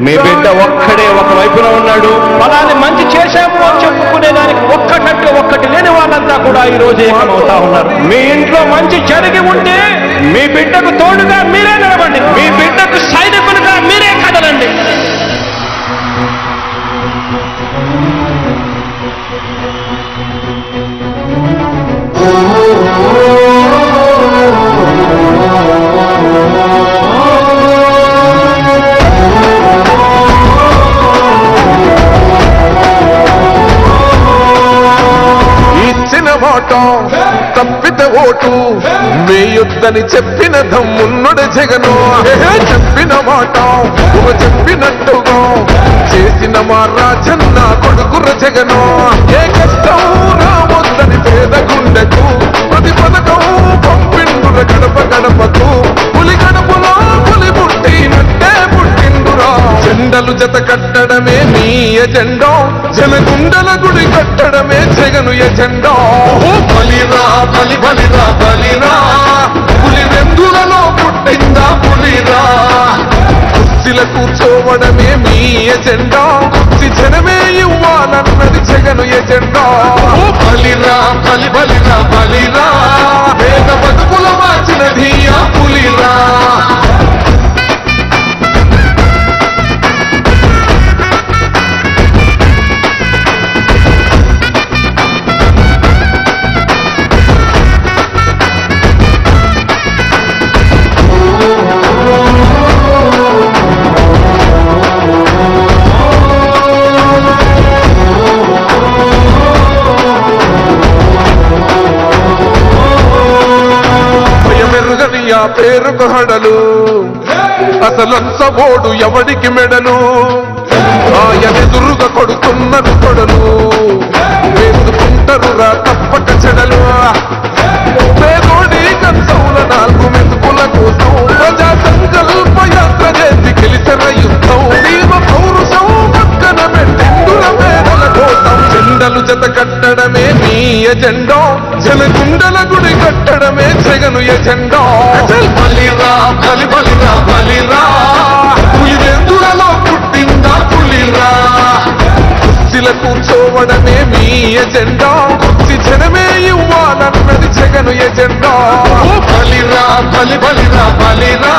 మీ బిడ్డ ఒక్కడే ఒక వైపున ఉన్నాడు. ఫలాన్ని మంచి చేశాము అని చెప్పుకునే దానికి ఒక్కటంటే ఒక్కటి లేని వాళ్ళంతా కూడా ఈ రోజు ఏకమవుతా ఉన్నారు. మీ ఇంట్లో మంచి జరిగి ఉంటే మీ బిడ్డకు తోడుగా మీరే నిలబండి, మీ బిడ్డకు సైనికులుగా మీరే కదలండి. తప్పిత ఓటు వేయొద్దని చెప్పిన దమ్మున్నడు జగను. చెప్పిన మాట చెప్పినట్టుగా చేసిన మా రాజన్న కొడుకుర జగను. ఏ కష్టం రావద్దని పేద గుండెకు ప్రతి పథకం పంపిండుర గడప గడపకు. పులి గడపలో పులి పుట్టినట్టే పుట్టిండురా. జెండలు జత కట్టడమే మీ ఎజెండా, జనగుండల గుడి కట్టడమే జగను ఎజెండా. బలిరా బలి బలిరా బలిరా, పులి వెందులలో పుట్టిందా పులిరా. కుర్చీల కూర్చోవడమే మీ ఎజెండా, కుర్చీ జనమే ఇవ్వాలన్నది జగను ఎజెండా. బలిరా బలి బలిరా బలిరా, పేద బతుకుల మార్చినది ఆ పులిరా. పేరుకు హడలు అసలంచబోడు ఎవడికి మెడలు. ఆయనెదురుగా కొడుతున్నారు కొడలు, వేసుకుంటారు రా తప్పక చెడలు. పేదోడి కంచౌల 4 మెతుకుల కోసం ప్రజా సంకల్ప యాత్ర చేసి గెలిచిన యుద్ధం. దీవ పౌరుషం పక్కన పెట్టిండుల పేదల కోసం. జెండలు జత కట్టడమే మీ ఎజెండా, జనగుండల గుడి కట్టడమే జగను ఎజెండా. బలిరా బలి బలిరా బలిరా, పులి వెందులలో పుట్టిందా పులిరా. కుర్చీల కూర్చోవడమే మీ ఎజెండా, కుర్చీ జనమే ఇవ్వాలన్నది జగను ఎజెండా. బలిరా బలి బలిరా బలిరా.